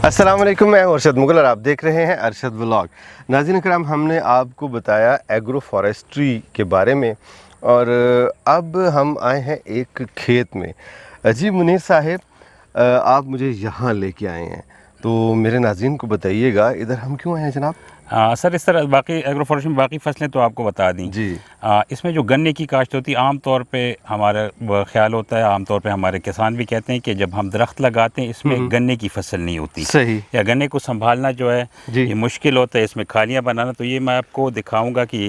अस्सलाम वालेकुम, मैं अरशद मुगल और आप देख रहे हैं अरशद व्लॉग। नाज़रीन करम, हमने आपको बताया एग्रो फॉरेस्ट्री के बारे में और अब हम आए हैं एक खेत में। जी मुनीर साहिब, आप मुझे यहाँ लेके आए हैं, तो मेरे नाज़रीन को बताइएगा इधर हम क्यों आए हैं जनाब? सर, इस तरह बाकी एग्रो फॉरेस्ट्री में बाकी फसलें तो आपको बता दी जी। इसमें जो गन्ने की काश्त होती है आम तौर पे हमारा ख्याल होता है, आम तौर पे हमारे किसान भी कहते हैं कि जब हम दरख्त लगाते हैं इसमें गन्ने की फसल नहीं होती। सही। या गन्ने को संभालना जो है जी। ये मुश्किल होता है, इसमें खालियाँ बनाना। तो ये मैं आपको दिखाऊंगा कि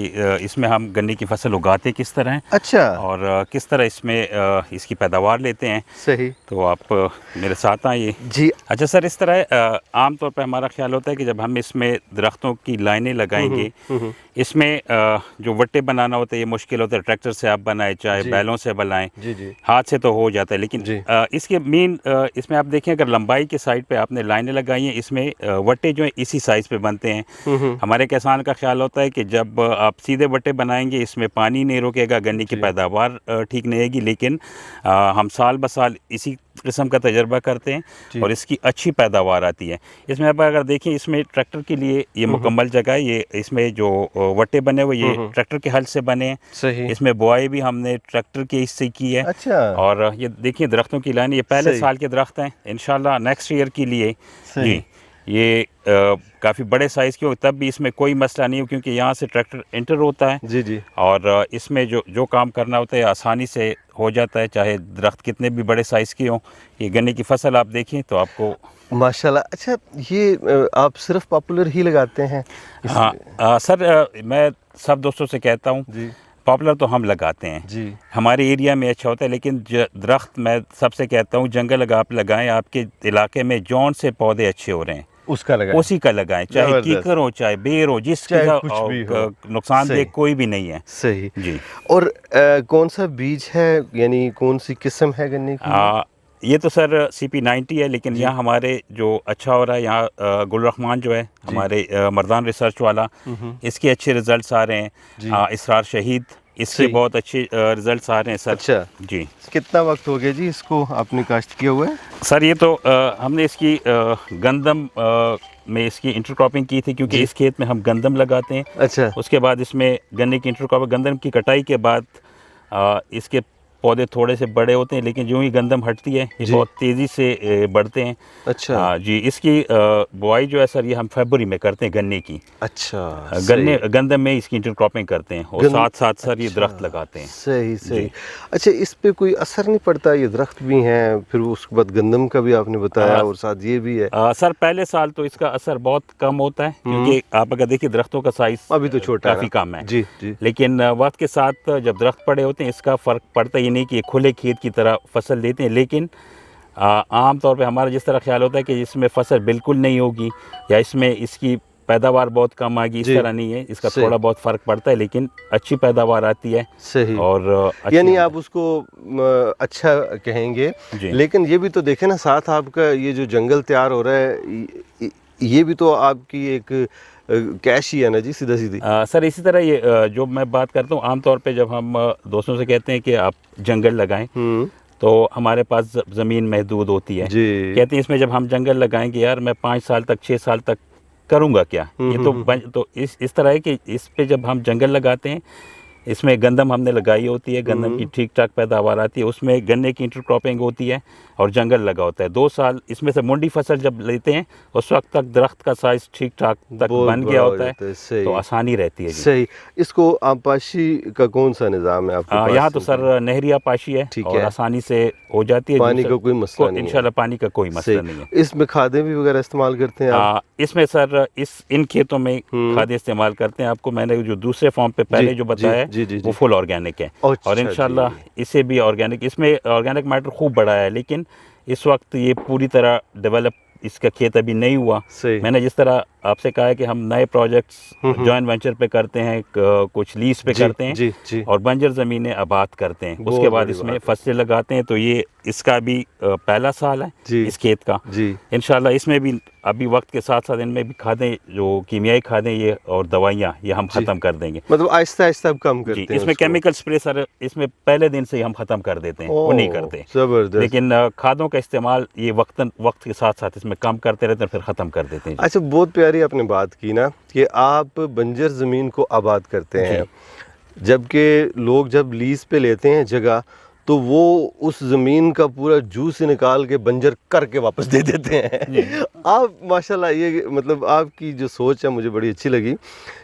इसमें हम गन्ने की फसल उगाते किस तरह हैं। अच्छा। और किस तरह इसमें इसकी पैदावार लेते हैं। सही। तो आप मेरे साथ आइए जी। अच्छा सर, इस तरह आम तौर पर हमारा ख्याल होता है कि जब हम इसमें दरख्तों की लाइनें लगाएंगे, इसमें जो वट्टे बनाना होता है ये मुश्किल होता है। ट्रैक्टर से आप बनाएं चाहे बैलों से बनाएं, जी जी। हाथ से तो हो जाता है, लेकिन इसके मेन इसमें आप देखें अगर लंबाई के साइड पे आपने लाइनें लगाई हैं, इसमें वट्टे जो है इसी साइज़ पे बनते हैं। हमारे किसान का ख्याल होता है कि जब आप सीधे वट्टे बनाएंगे इसमें पानी नहीं रुकेगा, गन्ने की पैदावार ठीक नहीं आएगी। लेकिन हम साल ब साल इसी किस्म का तजर्बा करते हैं और इसकी अच्छी पैदावार आती है। इसमें आप अगर देखें, इसमें ट्रैक्टर के लिए ये मुकम्मल जगह है। ये इसमें जो वट्टे बने हुए ये ट्रैक्टर के हल से बने हैं। सही। इसमें इसमें बुआई भी हमने ट्रैक्टर के इससे की है। अच्छा। और ये देखिए दरख्तों की लाइन, ये पहले साल के दरख्त हैं, इंशाल्लाह नेक्स्ट ईयर के लिए जी ये काफ़ी बड़े साइज़ के हो, तब भी इसमें कोई मसला नहीं हो क्योंकि यहाँ से ट्रैक्टर एंटर होता है। जी जी। और इसमें जो काम करना होता है आसानी से हो जाता है, चाहे दरख्त कितने भी बड़े साइज़ के हों। ये गन्ने की फसल आप देखें तो आपको माशाल्लाह। अच्छा, ये आप सिर्फ पॉपुलर ही लगाते हैं? हाँ सर, मैं सब दोस्तों से कहता हूँ जी। पॉपुलर तो हम लगाते हैं जी। हमारे एरिया में अच्छा होता है, लेकिन दरख्त मैं सबसे कहता हूँ जंगल अगर आप लगाएं, आपके इलाके में जौन से पौधे अच्छे हो रहे हैं उसका लगाएं, उसी का लगाएं, चाहे कीकर हो चाहे बेर हो, जिसका नुकसानदेह कोई भी नहीं है। सही जी। और कौन सा बीज है, यानी कौन सी किस्म है गन्ने की? ये तो सर CP90 है, लेकिन यहाँ हमारे जो अच्छा हो रहा है यहाँ गुलरहमान जो है हमारे मर्दान रिसर्च वाला, इसके अच्छे रिजल्ट्स आ रहे हैं। इसरार शहीद, इसके बहुत अच्छे रिजल्ट्स आ रहे हैं सर। अच्छा जी। कितना वक्त हो गया जी इसको आपने काश्त किया हुआ है? सर ये तो हमने इसकी गंदम में इसकी इंटरक्रॉपिंग की थी क्योंकि इस खेत में हम गंदम लगाते हैं। अच्छा। उसके बाद इसमें गन्ने की इंटरक्रॉपिंग, गंदम की कटाई के बाद इसके पौधे थोड़े से बड़े होते हैं, लेकिन जो ही गंदम हटती है ये बहुत तेज़ी से बढ़ते हैं। अच्छा। जी, इसकी बुआई जो है सर ये हम फरवरी में करते हैं गन्ने की। अच्छा। गंदम में इसकी इंटरक्रॉपिंग करते हैं और साथ साथ सर ये दरख्त लगाते हैं। सही सही। अच्छा, इस पे कोई असर नहीं पड़ता? ये दरख्त भी हैं, फिर उसके बाद गंदम का भी आपने बताया और साथ ये भी है। सर पहले साल तो इसका असर बहुत कम होता है क्योंकि आप अगर देखिए दरख्तों का साइज अभी तो छोटा काफ़ी कम है। जी जी। लेकिन वक्त के साथ जब दरख्त बड़े होते हैं इसका फ़र्क पड़ता ही नहीं कि खुले खेत की तरह फसल देते हैं। लेकिन आम तौर पे हमारा जिस तरह ख्याल होता है कि इसमें फसल बिल्कुल नहीं होगी या इसमें इसकी पैदावार बहुत कम आएगी, इस तरह नहीं है। इसका थोड़ा बहुत फ़र्क पड़ता है लेकिन अच्छी पैदावार आती है। सही। और यानी आप उसको अच्छा कहेंगे, लेकिन ये भी तो देखें ना, साथ आपका ये जो जंगल तैयार हो रहा है ये भी तो आपकी एक कैश ही है ना जी, सीधा सीधी। सर इसी तरह ये जो मैं बात करता हूँ, आमतौर पे जब हम दोस्तों से कहते हैं कि आप जंगल लगाएं तो हमारे पास ज़मीन महदूद होती है। कहते हैं इसमें जब हम जंगल लगाएंगे यार मैं 5 साल तक 6 साल तक करूँगा क्या? ये तो इस तरह है कि इस पे जब हम जंगल लगाते हैं इसमें गंदम हमने लगाई होती है, गंदम की ठीक ठाक पैदावार आती है, उसमें गन्ने की इंटरक्रॉपिंग होती है और जंगल लगा होता है। 2 साल इसमें से मुंडी फसल जब लेते हैं उस वक्त तक दरख्त का साइज ठीक ठाक तक बन गया होता है, तो आसानी रहती है। सही। इसको आपाशी का कौन सा निज़ाम है आपके पास? यहाँ तो सर नहरी आपाशी है और आसानी से हो जाती है। पानी का कोई मसला नहीं, इंशाल्लाह पानी का कोई मसला नहीं है। इसमें खादें भी वगैरह इस्तेमाल करते हैं आप? इसमें सर इन खेतों में खादें इस्तेमाल करते हैं। आपको मैंने जो दूसरे फॉर्म पे पहले जो बताया वो फुल ऑर्गेनिक है और इंशाल्लाह इसे भी ऑर्गेनिक, इसमें ऑर्गेनिक मैटर खूब बड़ा है, लेकिन इस वक्त ये पूरी तरह डेवलप इसका खेत अभी नहीं हुआ। मैंने जिस तरह आपसे कहा है कि हम नए प्रोजेक्ट्स जॉइंट वेंचर पे करते हैं, कुछ लीज पे करते हैं और बंजर ज़मीनें आबाद करते हैं, उसके बाद इसमें फसलें लगाते हैं। तो ये इसका भी पहला साल है इस खेत का। इंशाल्लाह इसमें भी अभी वक्त के साथ साथ इनमें भी खादें, जो कीमियाई खादें ये और दवाइयाँ, ये हम ख़त्म कर देंगे। मतलब आहिस्ता आहिस्ता कम करते हैं इसमें केमिकल स्प्रे सर इसमें पहले दिन से ही हम ख़त्म कर देते हैं, वो नहीं करते। ज़बरदस्त। लेकिन खादों का इस्तेमाल ये वक्त के साथ साथ इसमें कम करते रहते हैं, फिर ख़त्म कर देते हैं। अच्छा, बहुत प्यारी आपने बात की ना कि आप बंजर ज़मीन को आबाद करते हैं, जबकि लोग जब लीज़ पे लेते हैं जगह तो वो उस ज़मीन का पूरा जूस निकाल के बंजर करके वापस दे देते हैं। आप माशाल्लाह, ये मतलब आपकी जो सोच है मुझे बड़ी अच्छी लगी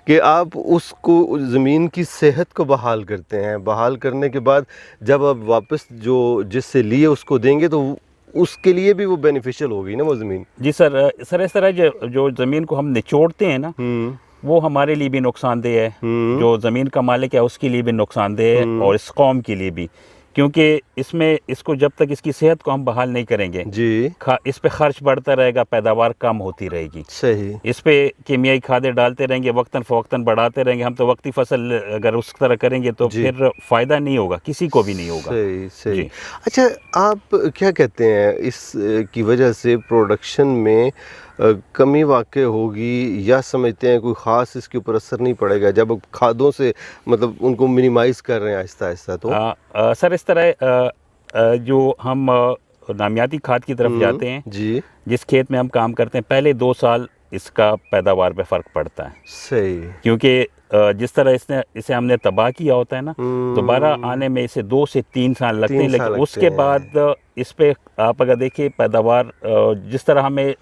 कि आप उसको ज़मीन की सेहत को बहाल करते हैं। बहाल करने के बाद जब आप वापस जो जिससे लिए उसको देंगे तो उसके लिए भी वो बेनिफिशियल होगी ना वो ज़मीन। जी सर, इस तरह जो ज़मीन को हम निचोड़ते हैं ना, वो हमारे लिए भी नुकसानदेह है, जो ज़मीन का मालिक है उसके लिए भी नुकसानदेह है, और इस कौम के लिए भी, क्योंकि इसको जब तक इसकी सेहत को हम बहाल नहीं करेंगे जी, इस पे खर्च बढ़ता रहेगा, पैदावार कम होती रहेगी। सही। इस पे कीमियाई खादें डालते रहेंगे, वक्तन फ़वक्तन बढ़ाते रहेंगे हम, तो वक्ती फसल अगर उस तरह करेंगे तो फिर फ़ायदा नहीं होगा, किसी को भी नहीं होगा। सही सही। अच्छा, आप क्या कहते हैं इस की वजह से प्रोडक्शन में कमी वाक़ई होगी, या समझते हैं कोई ख़ास इसके ऊपर असर नहीं पड़ेगा जब खादों से मतलब उनको मिनिमाइज़ कर रहे हैं आहिस्ता आहिस्ता? तो सर इस तरह जो हम नामियाती खाद की तरफ जाते हैं जी, जिस खेत में हम काम करते हैं, पहले 2 साल इसका पैदावार पे फ़र्क पड़ता है। सही। क्योंकि जिस तरह इसे हमने तबाह किया होता है ना, दोबारा आने में इसे 2 से 3 साल लगते हैं, लेकिन उसके बाद इस पे आप अगर देखिए पैदावार जिस तरह हमें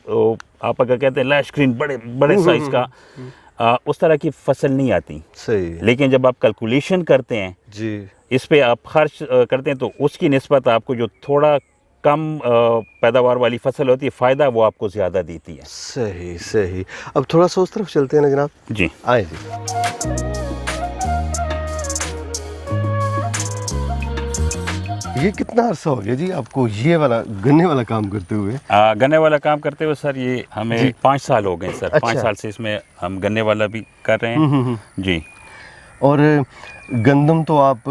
आप अगर कहते हैं लैश ग्रीन बड़े साइज का, उस तरह की फसल नहीं आती। सही। लेकिन जब आप कैलकुलेशन करते हैं जी, इस पे आप खर्च करते हैं, तो उसकी निस्बत आपको जो थोड़ा कम पैदावार वाली फसल होती है, फ़ायदा वो आपको ज़्यादा देती है। सही सही। अब थोड़ा सा उस तरफ चलते हैं ना जनाब। जी आए जी। ये कितना अर्सा हो गया जी आपको ये वाला गन्ने वाला काम करते हुए? गन्ने वाला काम करते हुए सर ये हमें 5 साल हो गए सर। अच्छा। 5 साल से इसमें हम गन्ने वाला भी कर रहे हैं जी। और गंदम तो आप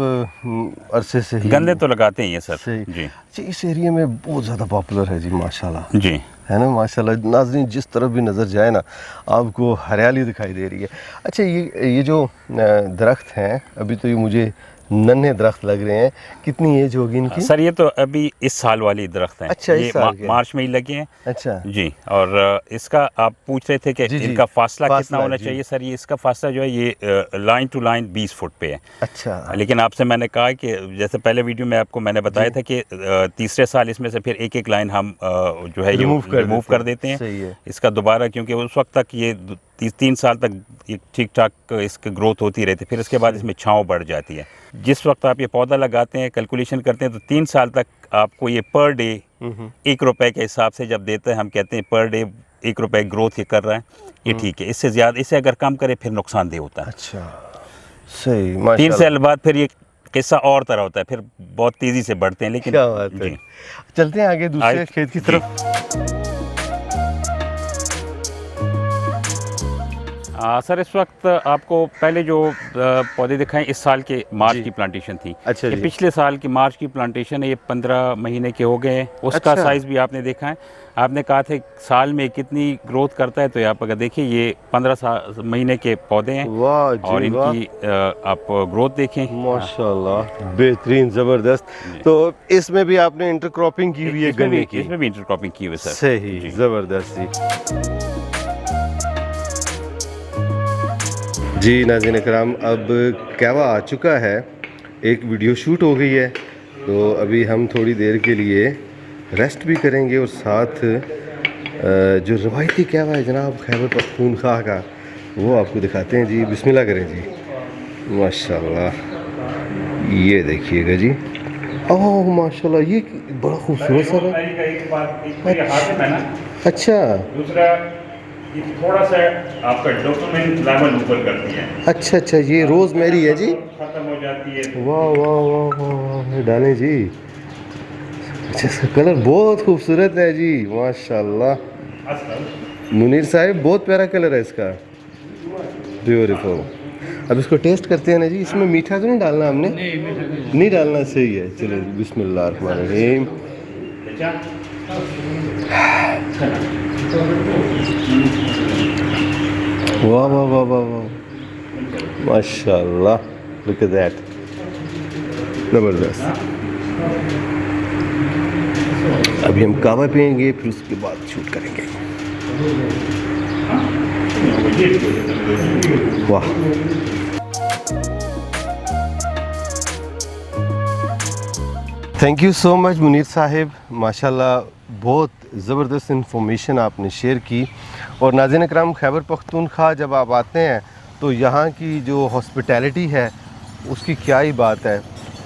अरसे से ही गन्ने तो लगाते ही हैं सर जी। जी, इस एरिया में बहुत ज़्यादा पॉपुलर है जी माशाल्लाह जी, है ना माशाल्लाह। नाज़रीन, जिस तरफ भी नज़र जाए ना आपको हरियाली दिखाई दे रही है। अच्छा, ये जो दरख्त हैं अभी तो ये मुझे नन्हे दरख्त लग रहे हैं, कितनी एज होगी इनकी? सर ये तो अभी इस साल वाली दरख्त हैं। अच्छा, ये मार्च में ही लगे हैं। अच्छा जी। और इसका आप पूछ रहे थे कि इनका फासला कितना होना चाहिए? सर ये इसका फासला जो है ये लाइन टू लाइन 20 फुट पे है। अच्छा। लेकिन आपसे मैंने कहा कि जैसे पहले वीडियो में आपको मैंने बताया था कि तीसरे साल इसमें से फिर एक लाइन हम जो है रिमूव कर देते हैं इसका दोबारा, क्योंकि उस वक्त तक ये 3 साल तक ठीक ठाक इसकी ग्रोथ होती रहती है, फिर इसके बाद इसमें छांव बढ़ जाती है। जिस वक्त आप ये पौधा लगाते हैं, कैलकुलेशन करते हैं, तो 3 साल तक आपको ये पर डे 1 रुपए के हिसाब से जब देते हैं, हम कहते हैं पर डे 1 रुपए ग्रोथ ये कर रहा है, ये ठीक है। इससे ज़्यादा इसे अगर कम करे फिर नुकसानदेह होता है। अच्छा, सही। 3 साल बाद फिर ये किस्सा और तरह होता है, फिर बहुत तेज़ी से बढ़ते हैं। लेकिन क्या बात है। चलते हैं आगे दूसरे खेत की तरफ। सर इस वक्त आपको पहले जो पौधे दिखाएं इस साल के मार्च की प्लांटेशन थी। अच्छा जी। पिछले साल की मार्च की प्लांटेशन है, ये 15 महीने के हो गए हैं। उसका अच्छा। साइज़ भी आपने देखा है। आपने कहा था साल में कितनी ग्रोथ करता है, तो आप अगर देखिए ये 15 महीने के पौधे हैं। वाह जी, और इनकी आप ग्रोथ देखें माशाल्लाह, बेहतरीन, ज़बरदस्त। तो इसमें भी आपने इंटरक्रॉपिंग की हुई है गन्ने की? इसमें भी इंटरक्रॉपिंग की हुई है सर। सही, ज़बरदस्त जी। जी नाज़रीन कराम, अब कहवा आ चुका है, एक वीडियो शूट हो गई है, तो अभी हम थोड़ी देर के लिए रेस्ट भी करेंगे और साथ जो रवायती कहवा है जनाब खैबर पख्तूनख्वा का, वो आपको दिखाते हैं जी। बिस्मिल्लाह करें जी। माशाल्लाह, ये देखिएगा जी। ओह माशाल्लाह, ये बड़ा खूबसूरत सा है। अच्छा, दूसरा ये थोड़ा सा आपका डॉक्यूमेंट लेवल ऊपर करती है। अच्छा अच्छा, ये रोज़ मेरी है जी, खत्म हो जाती है। वाह वाह वाह वाह, डालें जी। अच्छा, इसका कलर बहुत खूबसूरत है जी माशाल्लाह। मुनीर साहब, बहुत प्यारा कलर है इसका, ब्यूटीफुल। अब इसको टेस्ट करते हैं ना जी। इसमें मीठा तो नहीं डालना हमने? नहीं डालना, सही है। चलिए बिस्मिल्लाह रहमान रहीम। वाह वाह वाह वाह वाह, माशाल्लाह, लुक एट दैट, ज़बरदस्त। अभी हम कावा पियेंगे, फिर उसके बाद शूट करेंगे। वाह, thank you so much Munir Sahib, माशाल्लाह बहुत ज़बरदस्त इन्फॉर्मेशन आपने शेयर की। और नाज़रीन इकराम, खैबर पख्तूनख्वा जब आप आते हैं तो यहाँ की जो हॉस्पिटैलिटी है उसकी क्या ही बात है।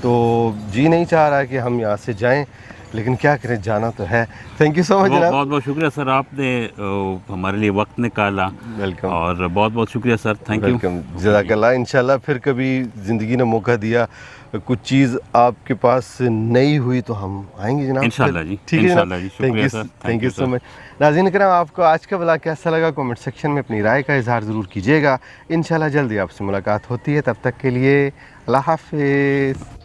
तो जी नहीं चाह रहा कि हम यहाँ से जाएं, लेकिन क्या करें, जाना तो है। थैंक यू सो मच जनाब। बहुत बहुत शुक्रिया सर, आपने हमारे लिए वक्त निकाला। वेलकम। और बहुत बहुत शुक्रिया सर, थैंक यू। वेलकम, जज़ाकल्लाह। इंशाल्लाह फिर कभी ज़िंदगी ने मौका दिया, कुछ चीज़ आपके पास नई हुई तो हम आएंगे जनाब। इंशाल्लाह जी, ठीक है इंशाल्लाह जी, शुक्रिया sir, thank you so much. नाज़रीन करम, आपको आज का व्लॉग कैसा लगा कमेंट सेक्शन में अपनी राय का इज़हार ज़रूर कीजिएगा। इंशाल्लाह जल्दी आपसे मुलाकात होती है, तब तक के लिए अल्लाह हाफ़िज़।